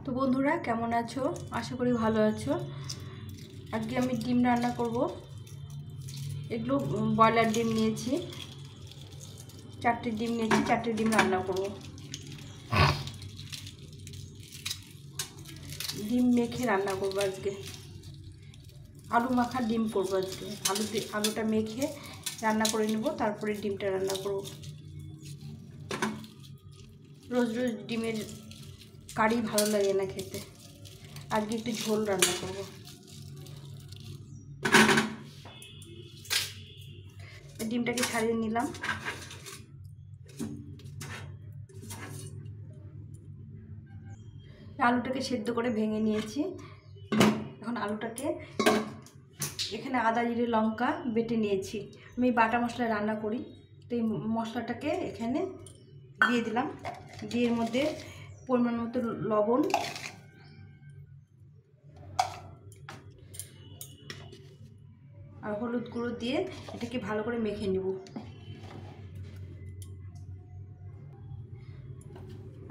তো বন্ধুরা কেমন আছো? আশা করি ভালো আছো। আজকে আমি ডিম রান্না করব। এগুলো ব্রয়লার ডিম নিয়েছি, 4টে ডিম নিয়েছি, 4টে ডিম রান্না করব। ডিম মেখে রান্না করব আজকে। আলু মাখা ডিম করব আজকে। আলুটা মেখে রান্না করে নেব, তারপরে ডিমটা রান্না করব। রোজ রোজ ডিমের কারি ভালো লাগে না খেতে, আজকে একটু ঝোল রান্না করব। ডিমটাকে ছাড়িয়ে নিলাম। আলুটাকে সেদ্ধ করে ভেঙে নিয়েছি। এখন আলুটাকে এখানে আদা জিরে লঙ্কা বেটে নিয়েছি। আমি বাটা মশলা রান্না করি, তো এই মশলাটাকে এখানে দিয়ে দিলাম। দিয়ে এর মধ্যে পরিমাণ মতো লবণ আর হলুদ গুঁড়ো দিয়ে এটাকে ভালো করে মেখে নেব।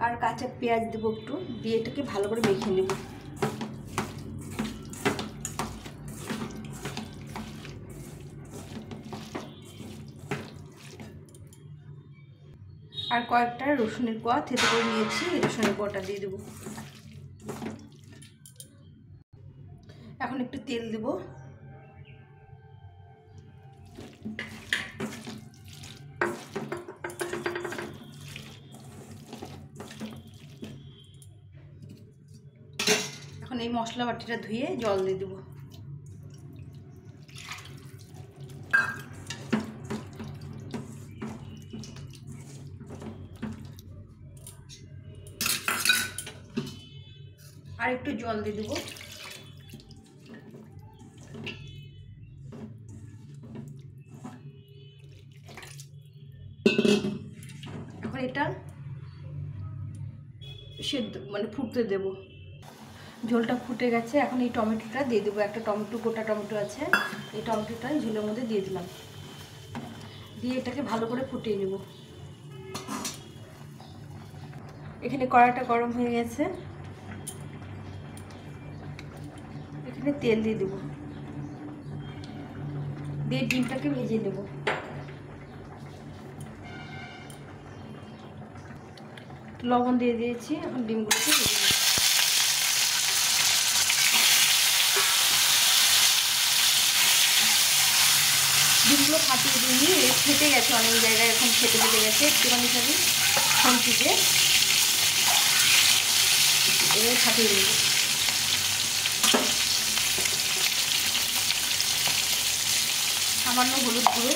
আর কাঁচা পেঁয়াজ দেবো একটু, দিয়ে এটাকে ভালো করে মেখে নেব। আর কয়েকটা রসুনের কোয়া থেতো করে নিয়েছি, রসুনের কোয়াটা দিয়ে দেবো। এখন একটু তেল দেব। এখন এই মশলা বাটিটা ধুয়ে জল দিয়ে দেবো। আর একটু জল দিয়ে দেবো। এখন এটা সেদ্ধ ফুটতে দেব। ঝোলটা ফুটে গেছে। এখন এই টমেটোটা দিয়ে দেবো। একটা টমেটো, গোটা টমেটো আছে, এই টমেটোটা ঝোলের মধ্যে দিয়ে দিলাম। দিয়ে এটাকে ভালো করে ফুটিয়ে নেব। এখানে কড়াইটা গরম হয়ে গেছে, এখানে তেল দিয়ে দেবো। দিয়ে ডিমটাকে ভেজে নেব। লবণ দিয়ে দিয়েছি, এখন ডিমগুলোকে ভেজে নেব। ডিমগুলো ফাটিয়ে দিয়ে ফেটে গেছে, অনেক জায়গায় এখন ফেটে গেছে। একটুখানি খালি খন্তিতে এবার ফাটিয়ে নেব। সামান্য হলুদ গুঁড়ো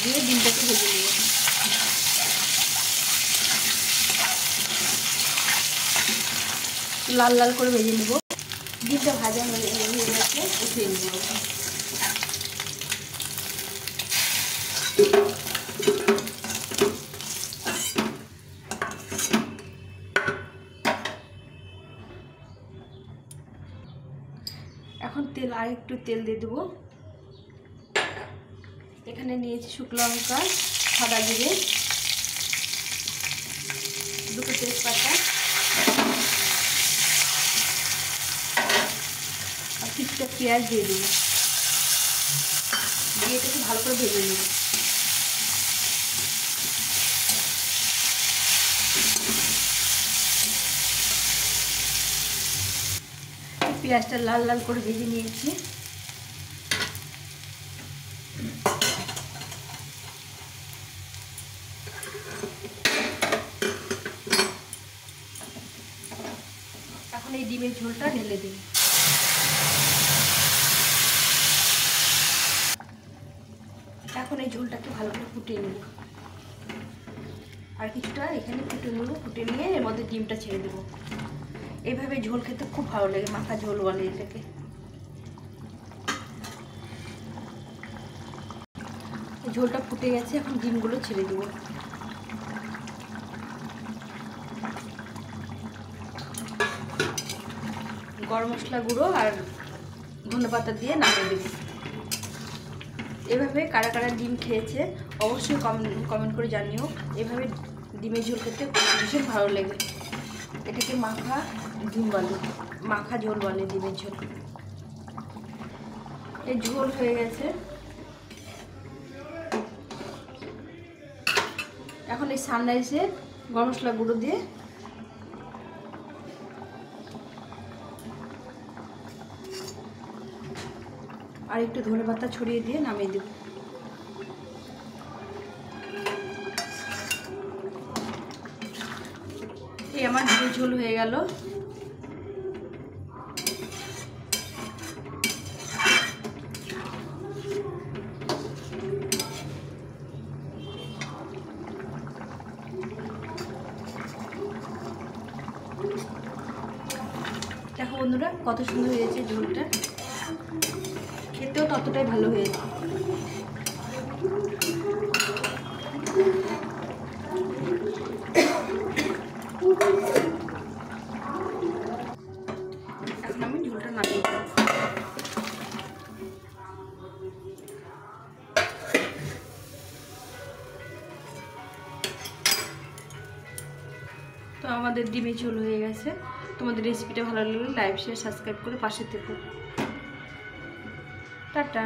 দিয়ে ডিমটাকে ভেজে নেব। লাল লাল করে ভেজে নেব। ডিমটা ভাজা হয়ে গেছে, উঠিয়ে নেব। এখন আর একটু তেল দিয়ে দেবো। এখানে নিয়েছি শুকনো লঙ্কা, সাদা জিরে, দুটো তেজপাতা আর কিছুটা পেঁয়াজ দিয়ে দেবো। দিয়ে এটাকে ভালো করে ভেজে নেব। পেঁয়াজটা লাল লাল করে ভেজে নিয়েছি। এখন এই ডিমের ঝোলটা ঢেলে দিই। এখন এই ঝোলটাকে ভালো করে ফুটিয়ে নেব। আর কিছুটা এখানে ফুটিয়ে নেব। ফুটিয়ে নিয়ে এর মধ্যে ডিমটা ছেড়ে দেবো। এইভাবে ঝোল খেতে খুব ভালো লাগে, মাখা ঝোল বলে এটাকে। ঝোলটা ফুটে গেছে, এখন ডিমগুলো ছেড়ে দেবো। গরম মশলা গুঁড়ো আর ধনেপাতা দিয়ে নামিয়ে দেবো। এভাবে কারা কারা ডিম খেয়েছে অবশ্যই কমেন্ট করে জানিও। এভাবে ডিমের ঝোল খেতে ভীষণ ভালো লাগে। এটাকে মাখা ডিম বলে, মাখা ঝোল বলে, ডিমের ঝোল। এই ঝোল হয়ে গেছে। এখন এই সানরাইসের গরম মশলা গুঁড়ো দিয়ে আর একটু ধনে পাতা ছড়িয়ে দিয়ে নামিয়ে দেব। এই আমার ডিমের ঝোল হয়ে গেল। দেখো বন্ধুরা কত সুন্দর হয়েছে ঝোলটা, খেতেও ততটাই ভালো হয়েছে। এখন আমি ঝোলটা নামিয়ে দেব। তো আমাদের ডিমের ঝোল হয়ে গেছে। তোমাদের রেসিপিটা ভালো লাগলে লাইক শেয়ার সাবস্ক্রাইব করে পাশে থেকো। টাটা।